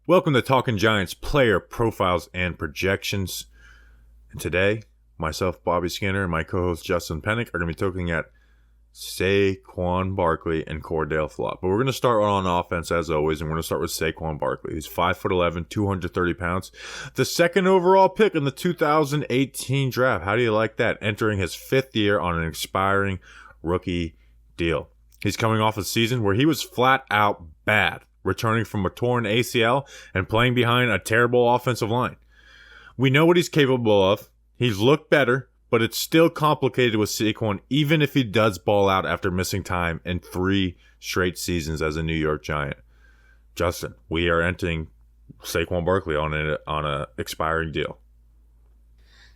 Welcome to Talking Giants player profiles and projections. And today, myself, Bobby Skinner, and my co-host Justin Pennick are going to be talking at Saquon Barkley and Cordell Flott. But we're going to start on offense as always, and we're going to start with Saquon Barkley. He's 5'11", 230 pounds. The second overall pick in the 2018 draft. How do you like that? Entering his fifth year on an expiring rookie deal. He's coming off a season where he was flat out bad, returning from a torn ACL and playing behind a terrible offensive line. We know what he's capable of. He's looked better, but it's still complicated with Saquon, even if he does ball out after missing time in 3 straight seasons as a New York Giant. Justin, we are entering Saquon Barkley on a expiring deal.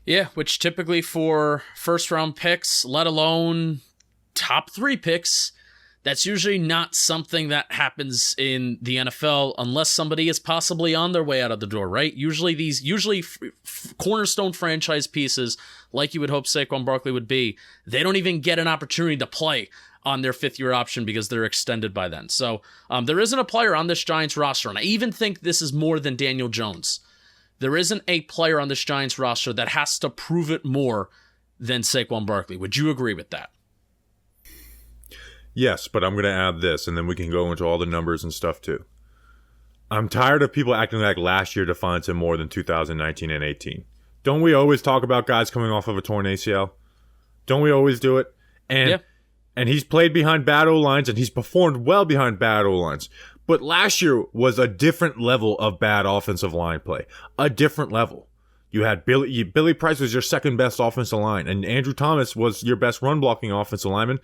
Yeah, which typically for first-round picks, let alone top 3 picks, that's usually not something that happens in the NFL unless somebody is possibly on their way out of the door, right? Usually cornerstone franchise pieces, like you would hope Saquon Barkley would be, they don't even get an opportunity to play on their 5th-year option because they're extended by then. So there isn't a player on this Giants roster, and I even think this is more than Daniel Jones. There isn't a player on this Giants roster that has to prove it more than Saquon Barkley. Would you agree with that? Yes, but I'm going to add this, and then we can go into all the numbers and stuff too. I'm tired of people acting like last year defines him more than 2019 and 18. Don't we always talk about guys coming off of a torn ACL? Don't we always do it? And he's played behind bad O-lines, and he's performed well behind bad O-lines. But last year was a different level of bad offensive line play. A different level. You had Billy Price was your second best offensive line, and Andrew Thomas was your best run blocking offensive lineman,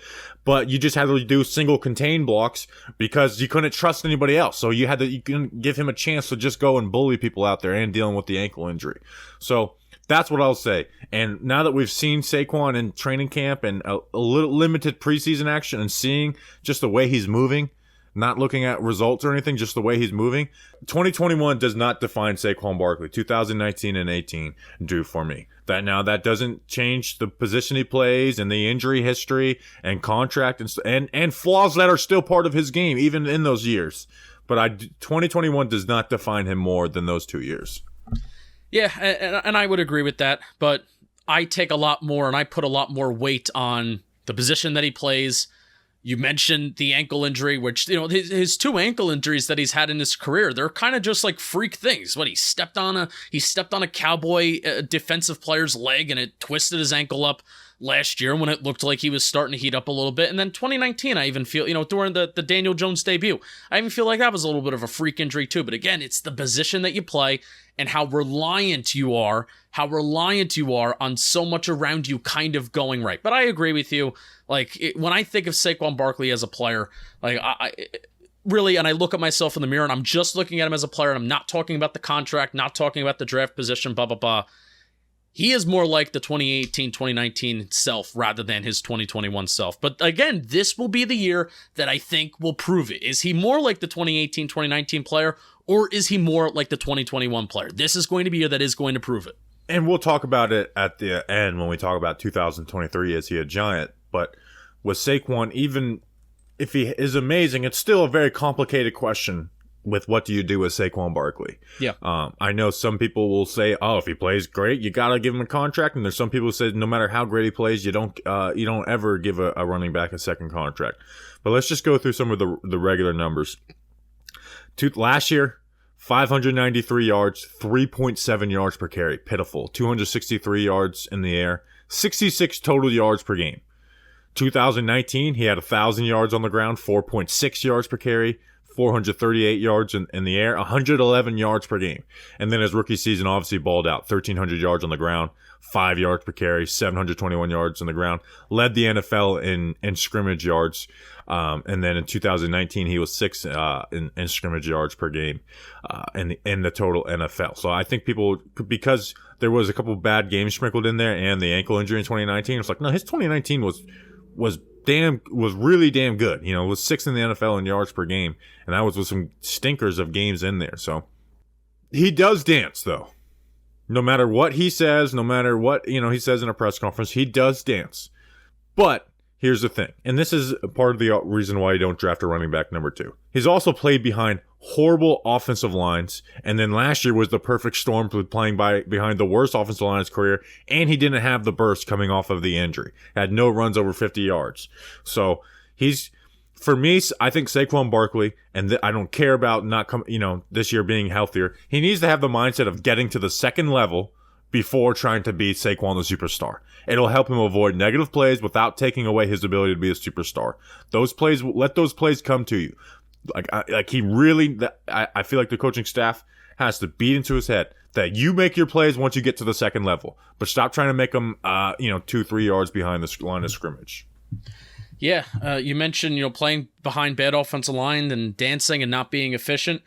but you just had to do single contain blocks because you couldn't trust anybody else. So you couldn't give him a chance to just go and bully people out there and dealing with the ankle injury. So that's what I'll say. And now that we've seen Saquon in training camp and a little limited preseason action and seeing just the way he's moving, not looking at results or anything, just the way he's moving. 2021 does not define Saquon Barkley. 2019 and 18 do for me. That doesn't change the position he plays and the injury history and contract and flaws that are still part of his game, even in those years. But 2021 does not define him more than those 2 years. Yeah, and I would agree with that. But I take a lot more and I put a lot more weight on the position that he plays. You mentioned the ankle injury, which, his 2 ankle injuries that he's had in his career, they're kind of just like freak things. He stepped on a Cowboy defensive player's leg and it twisted his ankle up last year when it looked like he was starting to heat up a little bit. And then 2019, I even feel, during the Daniel Jones debut, I even feel like that was a little bit of a freak injury too. But again, it's the position that you play and how reliant you are on so much around you kind of going right. But I agree with you. When I think of Saquon Barkley as a player, I really, and I look at myself in the mirror and I'm just looking at him as a player and I'm not talking about the contract, not talking about the draft position, blah, blah, blah. He is more like the 2018, 2019 self rather than his 2021 self. But again, this will be the year that I think will prove it. Is he more like the 2018, 2019 player, or is he more like the 2021 player? This is going to be a year that is going to prove it. And we'll talk about it at the end when we talk about 2023. Is he a Giant? But with Saquon, even if he is amazing, it's still a very complicated question with what do you do with Saquon Barkley. Yeah. I know some people will say, if he plays great, you got to give him a contract. And there's some people who say no matter how great he plays, you don't ever give a running back a second contract. But let's just go through some of the regular numbers. Last year, 593 yards, 3.7 yards per carry. Pitiful. 263 yards in the air, 66 total yards per game. 2019, he had 1,000 yards on the ground, 4.6 yards per carry, 438 yards in the air, 111 yards per game. And then his rookie season obviously balled out, 1,300 yards on the ground, 5 yards per carry, 721 yards on the ground. Led the NFL in scrimmage yards. And then in 2019, he was 6th in scrimmage yards per game in the total NFL. So I think people, because there was a couple bad games sprinkled in there and the ankle injury in 2019, it's like, no, his 2019 was really damn good. It was 6th in the NFL in yards per game, and that was with some stinkers of games in there. So he does dance, though. No matter what he says, no matter what he says in a press conference, he does dance. But here's the thing, and this is part of the reason why you don't draft a running back number 2. He's also played behind horrible offensive lines, and then last year was the perfect storm with playing behind the worst offensive line in his career, and he didn't have the burst coming off of the injury. Had no runs over 50 yards. So for me, I think Saquon Barkley, and I don't care about this year being healthier. He needs to have the mindset of getting to the second level before trying to be Saquon the superstar. It'll help him avoid negative plays without taking away his ability to be a superstar. Let those plays come to you. I feel like the coaching staff has to beat into his head that you make your plays once you get to the second level, but stop trying to make them, 2-3 yards behind the line of scrimmage. Yeah, you mentioned, playing behind bad offensive line and dancing and not being efficient.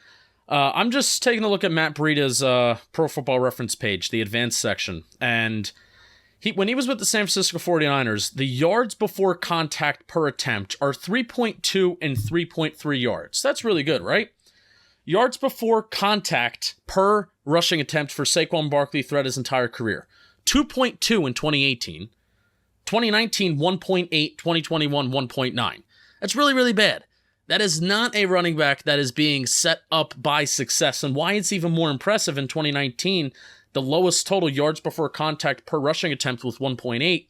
I'm just taking a look at Matt Breida's Pro Football Reference page, the advanced section, and when he was with the San Francisco 49ers, the yards before contact per attempt are 3.2 and 3.3 yards. That's really good, right? Yards before contact per rushing attempt for Saquon Barkley throughout his entire career. 2.2 in 2018. 2019, 1.8. 2021, 1.9. That's really, really bad. That is not a running back that is being set up by success. And why it's even more impressive in 2019, the lowest total yards before contact per rushing attempt with 1.8.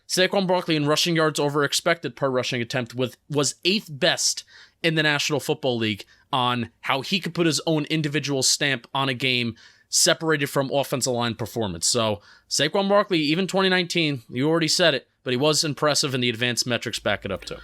Saquon Barkley in rushing yards over expected per rushing attempt was 8th best in the National Football League on how he could put his own individual stamp on a game separated from offensive line performance. So Saquon Barkley, even 2019, you already said it, but he was impressive, and the advanced metrics back it up too.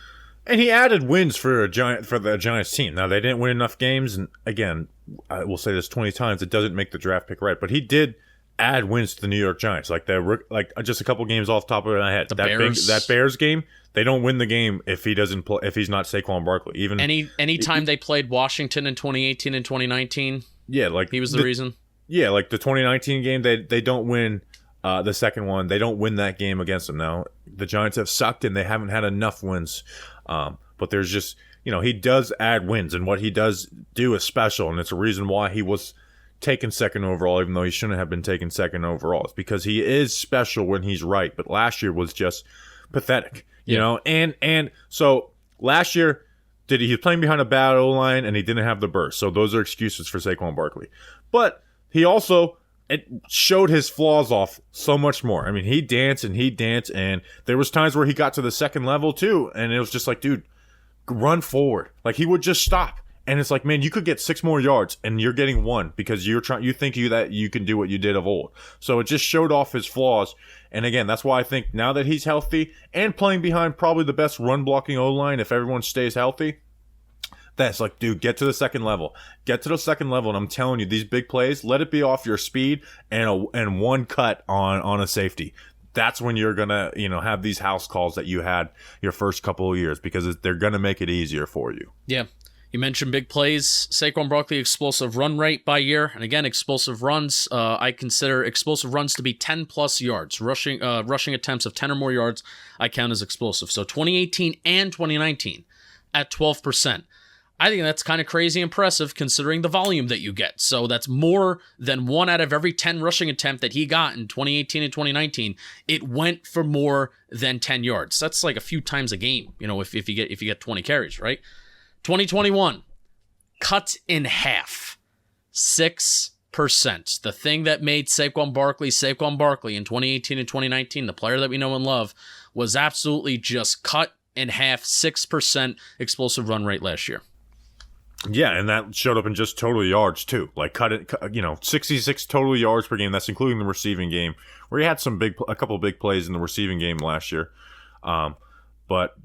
And he added wins for the Giants team. Now, they didn't win enough games, and again, I will say this 20 times, it doesn't make the draft pick right, but he did add wins to the New York Giants. Just a couple games off the top of my head. That Bears game, they don't win the game if he doesn't play, if he's not Saquon Barkley. Even any time they played Washington in 2018 and 2019, he was the reason. Yeah, like the 2019 game, they don't win the second one. They don't win that game against them. Now, the Giants have sucked, and they haven't had enough wins. But there's just, he does add wins, and what he does do is special, and it's a reason why he was taken second overall, even though he shouldn't have been taken second overall. It's because he is special when he's right, but last year was just pathetic, you know? And so last year, he was playing behind a bad O-line, and he didn't have the burst. So those are excuses for Saquon Barkley. But he also showed his flaws off so much more. I mean, he danced, and there was times where he got to the second level too, and it was just like, dude, run forward. Like, he would just stop. And it's like, man, you could get 6 more yards, and you're getting 1 because you think that you can do what you did of old. So it just showed off his flaws. And again, that's why I think now that he's healthy and playing behind probably the best run blocking O-line, if everyone stays healthy, that's like, dude, get to the second level. Get to the second level, and I'm telling you, these big plays, let it be off your speed and one cut on a safety. That's when you're gonna, have these house calls that you had your first couple of years, because they're gonna make it easier for you. Yeah. You mentioned big plays. Saquon Barkley, explosive run rate by year. And again, explosive runs. I consider explosive runs to be 10-plus yards. Rushing attempts of 10 or more yards, I count as explosive. So 2018 and 2019 at 12%. I think that's kind of crazy impressive considering the volume that you get. So that's more than 1 out of every 10 rushing attempt that he got in 2018 and 2019. It went for more than 10 yards. That's like a few times a game, if you get 20 carries, right? 2021, cut in half, 6%. The thing that made Saquon Barkley in 2018 and 2019, the player that we know and love, was absolutely just cut in half, 6% explosive run rate last year. Yeah, and that showed up in just total yards too. Like 66 total yards per game. That's including the receiving game, where he had a couple of big plays in the receiving game last year. But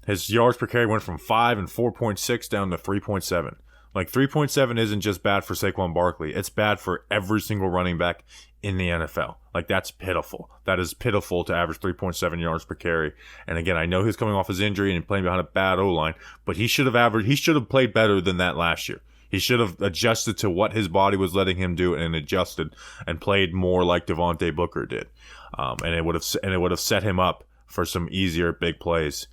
his yards per carry went from 5 and 4.6 down to 3.7. Like 3.7 isn't just bad for Saquon Barkley. It's bad for every single running back in the NFL. Like, that's pitiful. That is pitiful to average 3.7 yards per carry. And again, I know he's coming off his injury and playing behind a bad O-line, but he should have played better than that last year. He should have adjusted to what his body was letting him do and adjusted and played more like Devontae Booker did. And it would have set him up for some easier big plays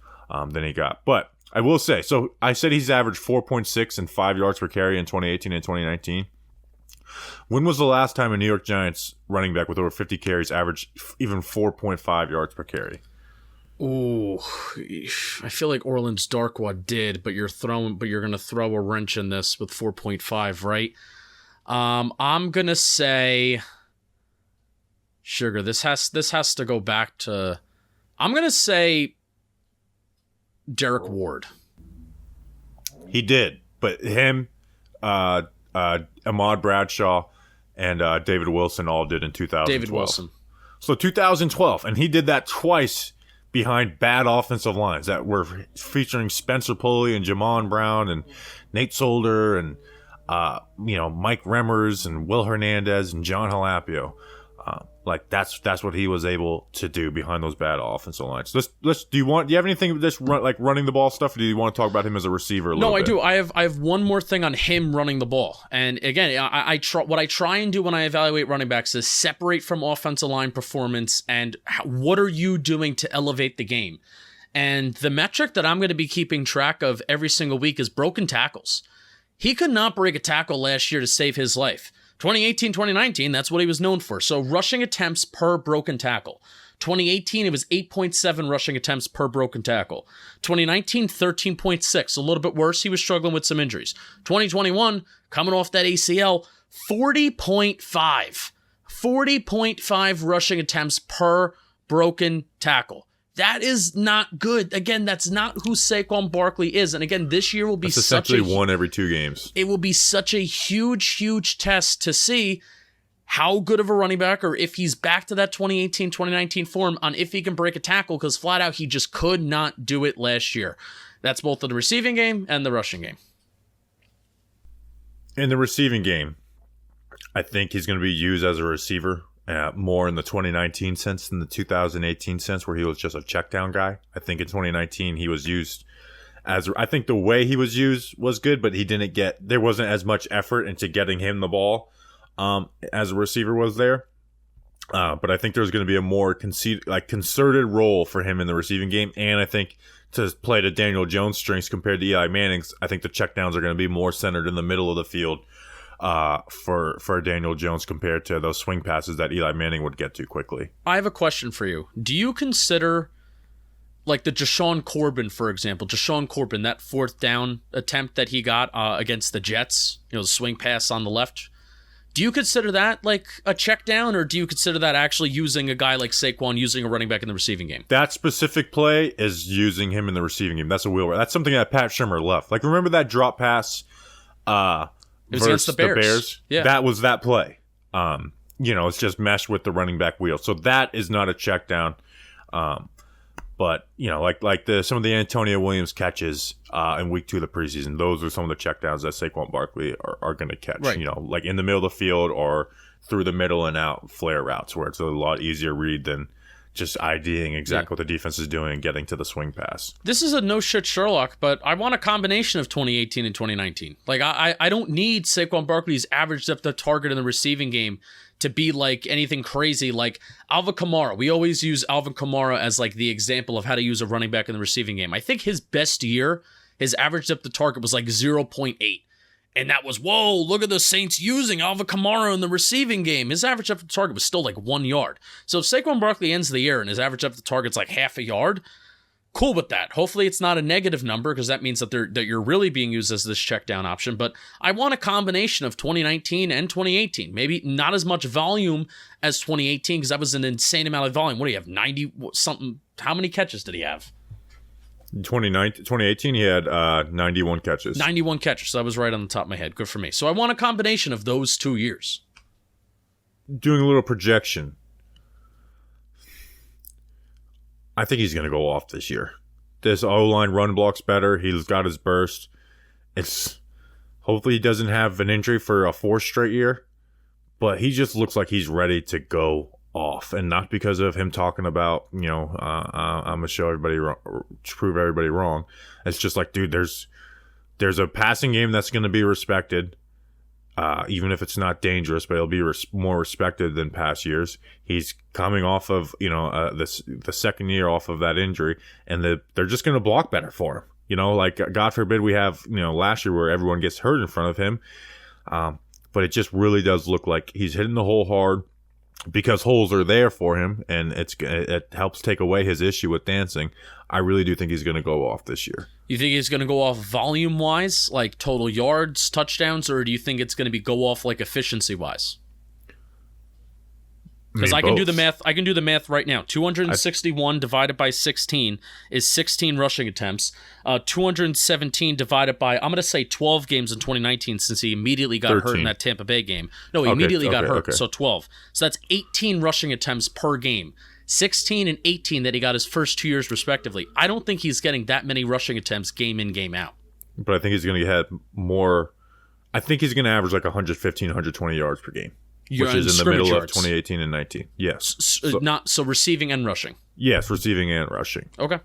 than he got. But I will say, so I said he's averaged 4.6 and 5 yards per carry in 2018 and 2019. When was the last time a New York Giants running back with over 50 carries averaged even 4.5 yards per carry? Ooh, I feel like Orland's Darkwa did, but you're gonna throw a wrench in this with 4.5, right? I'm gonna say Sugar. This has to go back to. I'm gonna say Derek Ward. He did, but him, Ahmad Bradshaw, and David Wilson all did in 2012. David Wilson. So 2012, and he did that twice behind bad offensive lines that were featuring Spencer Pulley and Jamon Brown and Nate Solder and Mike Remmers and Will Hernandez and John Halapio. That's what he was able to do behind those bad offensive lines. Do you have anything with this running the ball stuff, or do you want to talk about him as a receiver a little bit? No, I do. I have one more thing on him running the ball. And again, what I try and do when I evaluate running backs is separate from offensive line performance and what are you doing to elevate the game. And the metric that I'm going to be keeping track of every single week is broken tackles. He could not break a tackle last year to save his life. 2018, 2019, that's what he was known for. So rushing attempts per broken tackle. 2018, it was 8.7 rushing attempts per broken tackle. 2019, 13.6, a little bit worse. He was struggling with some injuries. 2021, coming off that ACL, 40.5. 40.5 rushing attempts per broken tackle. That is not good. Again, that's not who Saquon Barkley is. And again, this year will be essentially one every 2 games. It will be such a huge test to see how good of a running back, or if he's back to that 2018, 2019 form, on if he can break a tackle, because flat out, he just could not do it last year. That's both in the receiving game and the rushing game. In the receiving game, I think he's going to be used as a receiver. More in the 2019 sense than the 2018 sense, where he was just a check down guy. I think in 2019 he was used as, I think the way he was used was good, but there wasn't as much effort into getting him the ball as a receiver was there. But I think there's going to be a more concerted role for him in the receiving game, and I think to play to Daniel Jones' strengths compared to Eli Manning's, I think the checkdowns are going to be more centered in the middle of the field. For Daniel Jones compared to those swing passes that Eli Manning would get to quickly. I have a question for you. Do you consider, like the Jashawn Corbin, for example, that 4th down attempt that he got against the Jets, the swing pass on the left, do you consider that like a check down, or do you consider that actually using a guy like Saquon, using a running back in the receiving game? That specific play is using him in the receiving game. That's a wheel. That's something that Pat Shurmur left. Like, remember that drop pass it was against the Bears. Yeah. That was that play. It's just meshed with the running back wheel. So that is not a check down. But some of the Antonio Williams catches in week 2 of the preseason, those are some of the check downs that Saquon Barkley are going to catch. Right. Like in the middle of the field or through the middle and out flare routes, where it's a lot easier read than just IDing exactly what the defense is doing and getting to the swing pass. This is a no-shit Sherlock, but I want a combination of 2018 and 2019. Like, I don't need Saquon Barkley's average depth of target in the receiving game to be like anything crazy like Alvin Kamara. We always use Alvin Kamara as like the example of how to use a running back in the receiving game. I think his best year, his average depth of target was like 0.8. And that was, whoa, look at the Saints using Alvin Kamara in the receiving game. His average depth of target was still like 1 yard. So if Saquon Barkley ends the year and his average depth of target's like half a yard, cool with that. Hopefully it's not a negative number, because that means that you're really being used as this check down option. But I want a combination of 2019 and 2018. Maybe not as much volume as 2018, because that was an insane amount of volume. What do you have, 90 something? How many catches did he have? 2018, he had 91 catches. 91 catches. So that was right on the top of my head. Good for me. So I want a combination of those 2 years. Doing a little projection, I think he's going to go off this year. This O-line run block's better. He's got his burst. Hopefully he doesn't have an injury for a 4th straight year, but he just looks like he's ready to go off, and not because of him talking about, I'm gonna show everybody wrong, prove everybody wrong. It's just like, dude, there's a passing game that's going to be respected, even if it's not dangerous, but it'll be more respected than past years. He's coming off of the second year off of that injury, and they're just going to block better for him. Like, God forbid we have last year where everyone gets hurt in front of him, but it just really does look like he's hitting the hole hard. because holes are there for him, and it helps take away his issue with dancing. I really do think he's going to go off this year. You think he's going to go off volume-wise, like total yards, touchdowns, or do you think it's going to be go off like efficiency-wise? Because I can do the math. I can do the math right now. 261 divided by 16 is 16 rushing attempts. 217 divided by, I'm going to say 12 games in 2019 since he immediately got 13. Hurt in that Tampa Bay game. No, he immediately got hurt, so 12. So that's 18 rushing attempts per game. 16 and 18 that he got his first 2 years respectively. I don't think he's getting that many rushing attempts game in, game out. But I think he's going to get more. I think he's going to average like 115, 120 yards per game. Which is in the middle of 2018 and 19. Yes. So receiving and rushing. Yes, receiving and rushing. Okay.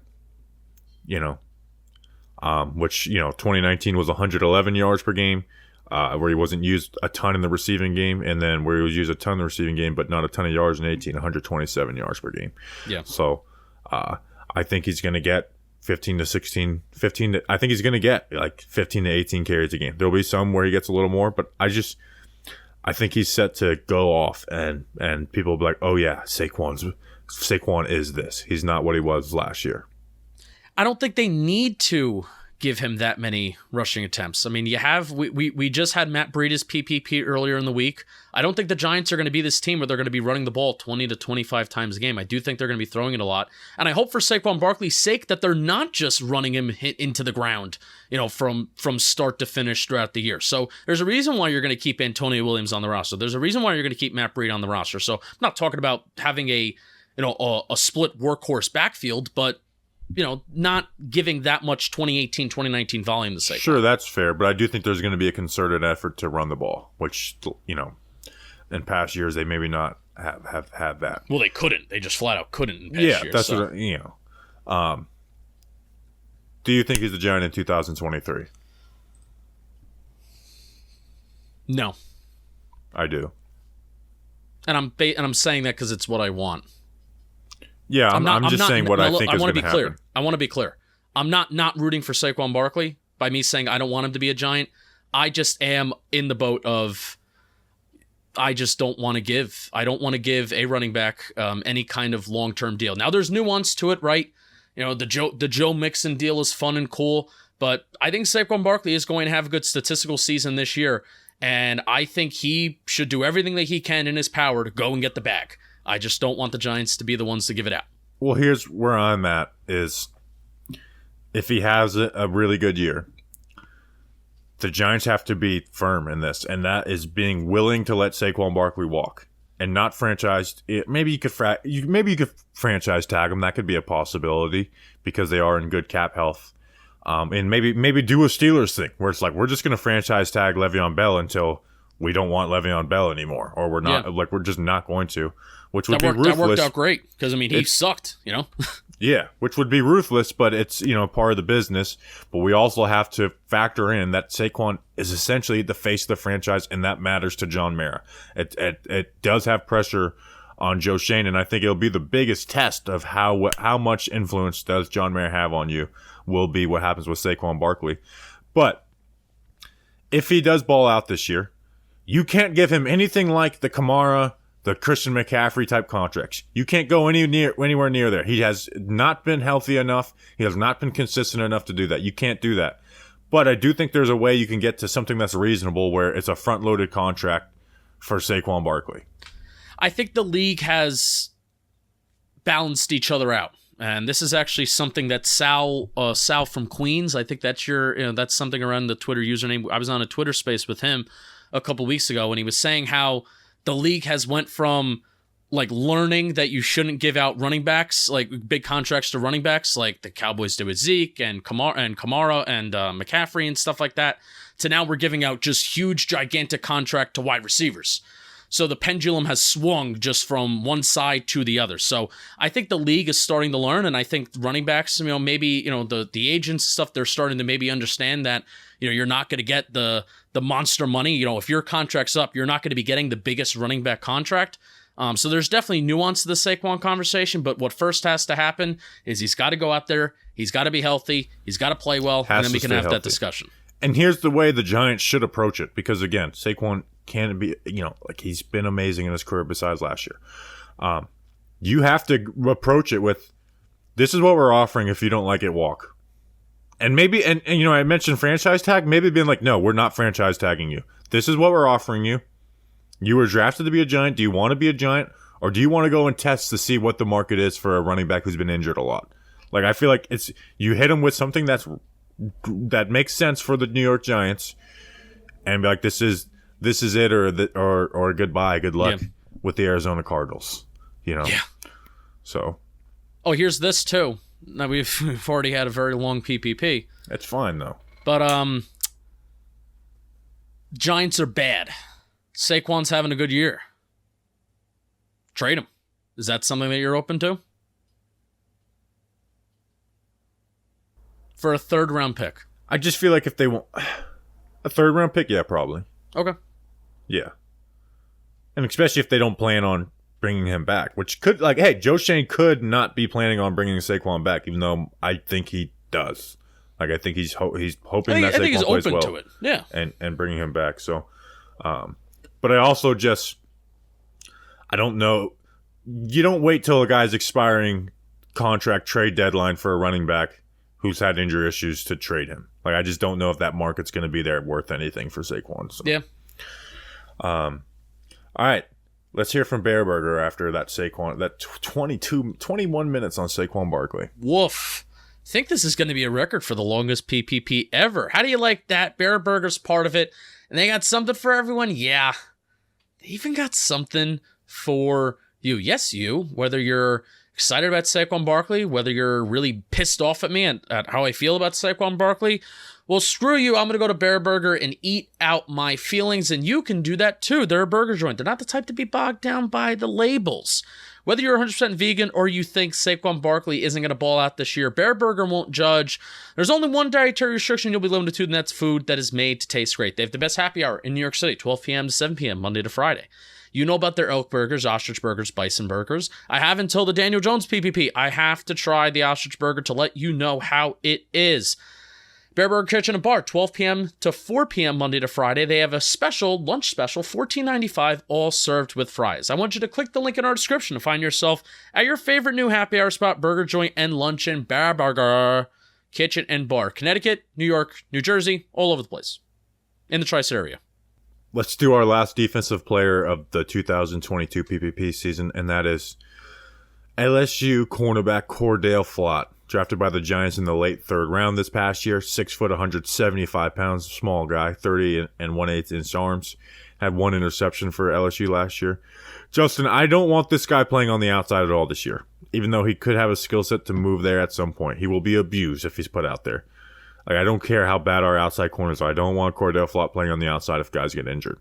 Which 2019 was 111 yards per game, where he wasn't used a ton in the receiving game, and then where he was used a ton in the receiving game, but not a ton of yards in 127 yards per game. Yeah. So I think he's going to get 15 to 16, 15 to, I think he's going to get like 15 to 18 carries a game. There'll be some where he gets a little more, but I think he's set to go off, and people will be like, oh yeah, Saquon is this. He's not what he was last year. I don't think they need to give him that many rushing attempts. I mean, we just had Matt Breida's PPP earlier in the week. I don't think the Giants are going to be this team where they're going to be running the ball 20 to 25 times a game. I do think they're going to be throwing it a lot. And I hope for Saquon Barkley's sake that they're not just running him into the ground, from start to finish throughout the year. So there's a reason why you're going to keep Antonio Williams on the roster. There's a reason why you're going to keep Matt Breida on the roster. So I'm not talking about having a split workhorse backfield, but not giving that much 2018, 2019 volume to Saquon. Sure, that's fair, but I do think there's going to be a concerted effort to run the ball, which, in past years they maybe not have had that. Well, they couldn't. They just flat out couldn't in past years. Yeah, that's what, do you think he's the Giant in 2023? No. I do. And I'm saying that because it's what I want. Yeah, I'm just saying what I think is going to happen. I want to be clear. I'm not rooting for Saquon Barkley by me saying I don't want him to be a Giant. I just am in the boat of I just don't want to give. I don't want to give a running back any kind of long-term deal. Now, there's nuance to it, right? The Joe Mixon deal is fun and cool, but I think Saquon Barkley is going to have a good statistical season this year, and I think he should do everything that he can in his power to go and get the bag. I just don't want the Giants to be the ones to give it out. Well, here's where I'm at is if he has a really good year, the Giants have to be firm in this, and that is being willing to let Saquon Barkley walk and not franchise. Maybe you could franchise tag him. That could be a possibility because they are in good cap health. And maybe do a Steelers thing where it's like we're just going to franchise tag Le'Veon Bell until we don't want Le'Veon Bell anymore, or we're just not going to. Which would be ruthless. That worked out great because he sucked, Yeah, which would be ruthless, but it's part of the business. But we also have to factor in that Saquon is essentially the face of the franchise, and that matters to John Mara. It does have pressure on Joe Schoen, and I think it'll be the biggest test of how much influence does John Mara have on you. Will be what happens with Saquon Barkley. But if he does ball out this year, you can't give him anything like the Kamara, the Christian McCaffrey type contracts. You can't go anywhere near there. He has not been healthy enough. He has not been consistent enough to do that. You can't do that. But I do think there's a way you can get to something that's reasonable where it's a front-loaded contract for Saquon Barkley. I think the league has balanced each other out. And this is actually something that Sal from Queens, I think that's that's something around the Twitter username. I was on a Twitter space with him a couple weeks ago, and he was saying how the league has went from learning that you shouldn't give out running backs, big contracts to running backs, like the Cowboys did with Zeke and Kamara and McCaffrey and stuff like that, to now we're giving out just huge, gigantic contract to wide receivers. So the pendulum has swung just from one side to the other. So I think the league is starting to learn, and I think running backs, maybe the agents and stuff, they're starting to maybe understand that you're not going to get the monster money. If your contract's up, you're not going to be getting the biggest running back contract. So there's definitely nuance to the Saquon conversation, but what first has to happen is he's got to go out there, he's got to be healthy, he's got to play well, and then we can have that discussion. And here's the way the Giants should approach it, because again, Saquon can be, he's been amazing in his career besides last year. You have to approach it with, this is what we're offering. If you don't like it, walk. And maybe, and I mentioned franchise tag, maybe being like, no, we're not franchise tagging you. This is what we're offering you. You were drafted to be a Giant. Do you want to be a Giant? Or do you want to go and test to see what the market is for a running back who's been injured a lot? Like, I feel like you hit him with something that makes sense for the New York Giants, and be like, this is it, or goodbye, good luck with the Arizona Cardinals. Yeah. So. Oh, here's this too. Now we've already had a very long PPP. That's fine though. But Giants are bad. Saquon's having a good year. Trade him. Is that something that you're open to? For a 3rd round pick. I just feel like if they want a 3rd round pick, yeah, probably. Okay. Yeah. And especially if they don't plan on bringing him back, which could, hey, Joe Shane could not be planning on bringing Saquon back, even though I think he does. I think he's hoping that Saquon plays well to it. Yeah. And bringing him back. So, but I also I don't know. You don't wait till a guy's expiring contract trade deadline for a running back who's had injury issues to trade him. I just don't know if that market's going to be there worth anything for Saquon. So. Yeah. All right. Let's hear from Bareburger after that Saquon, that 21 minutes on Saquon Barkley. Woof. I think this is going to be a record for the longest PPP ever. How do you like that? Bareburger's part of it. And they got something for everyone? Yeah. They even got something for you. Yes, you. Whether you're excited about Saquon Barkley, whether you're really pissed off at me at how I feel about Saquon Barkley, well, screw you. I'm going to go to Bareburger and eat out my feelings, and you can do that too. They're a burger joint. They're not the type to be bogged down by the labels. Whether you're 100% vegan or you think Saquon Barkley isn't going to ball out this year, Bareburger won't judge. There's only one dietary restriction you'll be limited to, and that's food that is made to taste great. They have the best happy hour in New York City, 12 p.m. to 7 p.m., Monday to Friday. You know about their elk burgers, ostrich burgers, bison burgers. I have until the Daniel Jones PPP. I have to try the ostrich burger to let you know how it is. Bareburger Kitchen Bar, 12 p.m. to 4 p.m. Monday to Friday. They have a lunch special, $14.95, all served with fries. I want you to click the link in our description to find yourself at your favorite new happy hour spot, burger joint, and lunch in Bareburger Kitchen and Bar. Connecticut, New York, New Jersey, all over the place. In the tri-state area. Let's do our last defensive player of the 2022 PPP season, and that is LSU cornerback Cordell Flott, drafted by the Giants in the late 3rd round this past year. 6 foot, 175 pounds, small guy, 30 and 1/8 inch arms. Had 1 interception for LSU last year. Justin, I don't want this guy playing on the outside at all this year, even though he could have a skill set to move there at some point. He will be abused if he's put out there. I don't care how bad our outside corners are. I don't want Cordell Flott playing on the outside if guys get injured.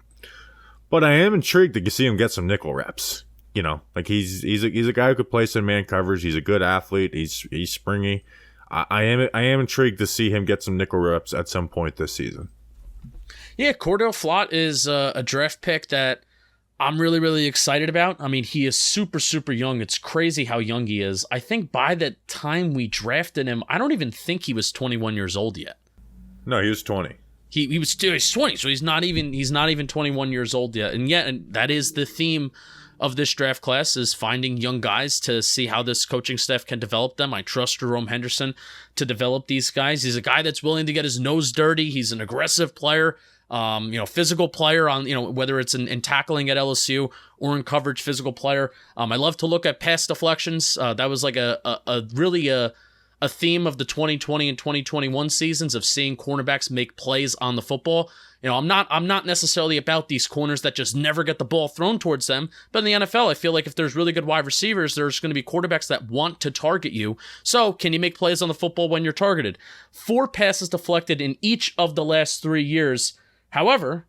But I am intrigued to see him get some nickel reps. He's a guy who could play some man coverage. He's a good athlete. He's springy. I am intrigued to see him get some nickel reps at some point this season. Yeah, Cordell Flott is a draft pick that I'm really, really excited about. I mean, he is super, super young. It's crazy how young he is. I think by the time we drafted him, I don't even think he was 21 years old yet. No, he was 20. He's 20, so he's not even 21 years old yet. And that is the theme of this draft class, is finding young guys to see how this coaching staff can develop them. I trust Jerome Henderson to develop these guys. He's a guy that's willing to get his nose dirty. He's an aggressive player. Physical player on, whether it's in tackling at LSU or in coverage, physical player. I love to look at pass deflections. That was like a theme of the 2020 and 2021 seasons, of seeing cornerbacks make plays on the football. I'm not necessarily about these corners that just never get the ball thrown towards them. But in the NFL, I feel like if there's really good wide receivers, there's going to be quarterbacks that want to target you. So can you make plays on the football when you're targeted? 4 passes deflected in each of the last 3 years. However,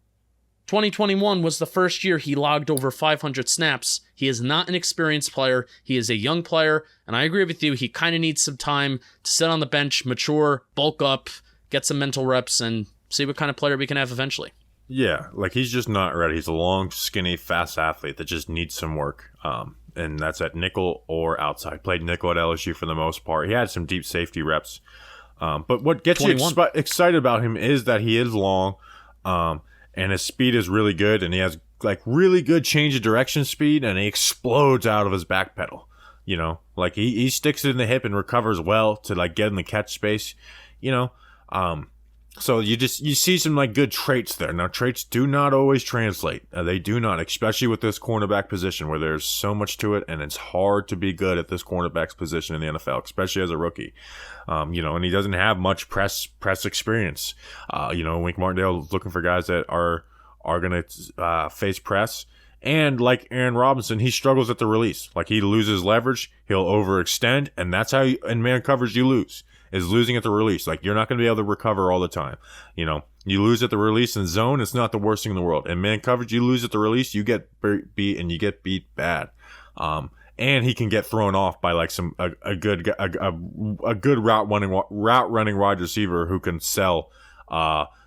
2021 was the first year he logged over 500 snaps. He is not an experienced player. He is a young player, and I agree with you. He kind of needs some time to sit on the bench, mature, bulk up, get some mental reps, and see what kind of player we can have eventually. Yeah, he's just not ready. He's a long, skinny, fast athlete that just needs some work, and that's at nickel or outside. Played nickel at LSU for the most part. He had some deep safety reps But what gets 21. you excited about him is that he is long, and his speed is really good, and he has like really good change of direction speed, and he explodes out of his back pedal. You know, like he sticks it in the hip and recovers well to like get in the catch space. You know, so you see some like good traits there. Now traits do not always translate. They do not, especially with this cornerback position where there's so much to it, and it's hard to be good at this cornerback's position in the NFL, especially as a rookie. You know, and he doesn't have much press experience. You know, Wink Martindale is looking for guys that are going to face press. And like Aaron Robinson, he struggles at the release. Like he loses leverage, he'll overextend, and that's how in man coverage you lose, is losing at the release. Like you're not going to be able to recover all the time. You know, you lose at the release in zone, it's not the worst thing in the world. In man coverage, you lose at the release, you get beat, and you get beat bad. And he can get thrown off by like a good route running wide receiver who can sell.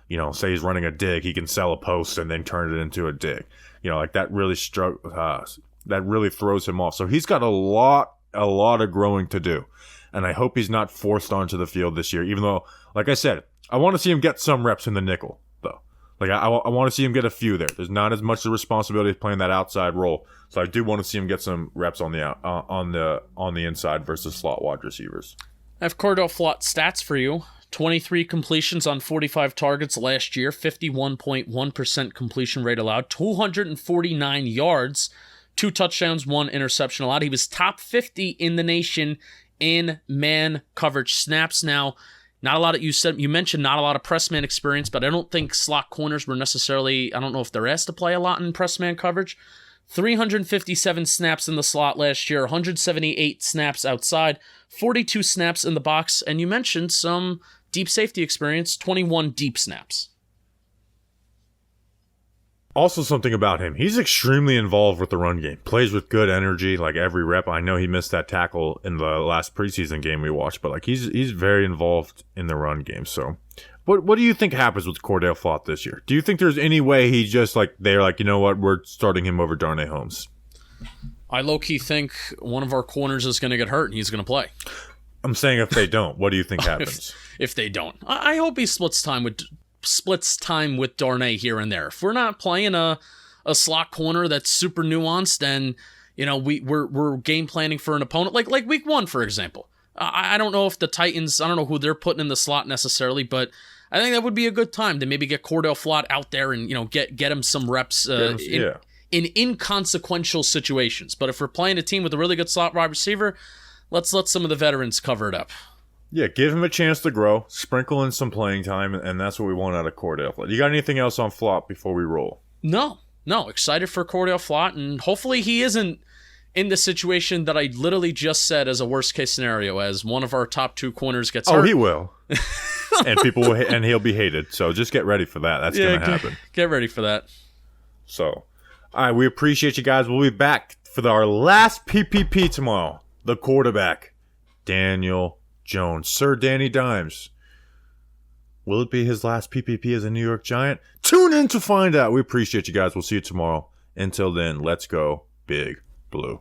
You know, say he's running a dig, he can sell a post and then turn it into a dig. You know, like that really that really throws him off. So he's got a lot of growing to do, and I hope he's not forced onto the field this year. Even though, like I said, I want to see him get some reps in the nickel, though. Like I want to see him get a few there. There's not as much the responsibility of playing that outside role, so I do want to see him get some reps on the inside versus slot wide receivers. I have Cordell Flott stats for you. 23 completions on 45 targets last year, 51.1% completion rate allowed, 249 yards, 2 touchdowns, 1 interception allowed. He was top 50 in the nation in man coverage snaps. Now, not a lot of you mentioned not a lot of press man experience, but I don't think slot corners were necessarily, I don't know if they're asked to play a lot in press man coverage. 357 snaps in the slot last year, 178 snaps outside, 42 snaps in the box, and you mentioned some deep safety experience, 21 deep snaps. Also something about him, he's extremely involved with the run game. Plays with good energy, like every rep. I know he missed that tackle in the last preseason game we watched, but like he's very involved in the run game. So what do you think happens with Cordell Flott this year? Do you think there's any way he just like, they're like, you know what, we're starting him over Darnay Holmes? I low-key think one of our corners is going to get hurt and he's going to play. I'm saying if they don't, what do you think happens? if they don't, I hope he splits time with Darnay here and there. If we're not playing a slot corner that's super nuanced, and you know we're game planning for an opponent like week 1, for example. I don't know if the Titans, I don't know who they're putting in the slot necessarily, but I think that would be a good time to maybe get Cordell Flott out there and, you know, get him some reps in inconsequential situations. But if we're playing a team with a really good slot wide receiver, let's let some of the veterans cover it up. Yeah, give him a chance to grow, sprinkle in some playing time, and that's what we want out of Cordell Flott. You got anything else on Flott before we roll? No. Excited for Cordell Flott, and hopefully he isn't in the situation that I literally just said as a worst-case scenario, as one of our top 2 corners gets hurt. Oh, he will. And people will, and he'll be hated. So just get ready for that. That's going to happen. Get ready for that. So, all right, we appreciate you guys. We'll be back for our last PPP tomorrow. The quarterback, Daniel Jones. Sir Danny Dimes. Will it be his last PPP as a New York Giant? Tune in to find out. We appreciate you guys. We'll see you tomorrow. Until then, let's go Big Blue.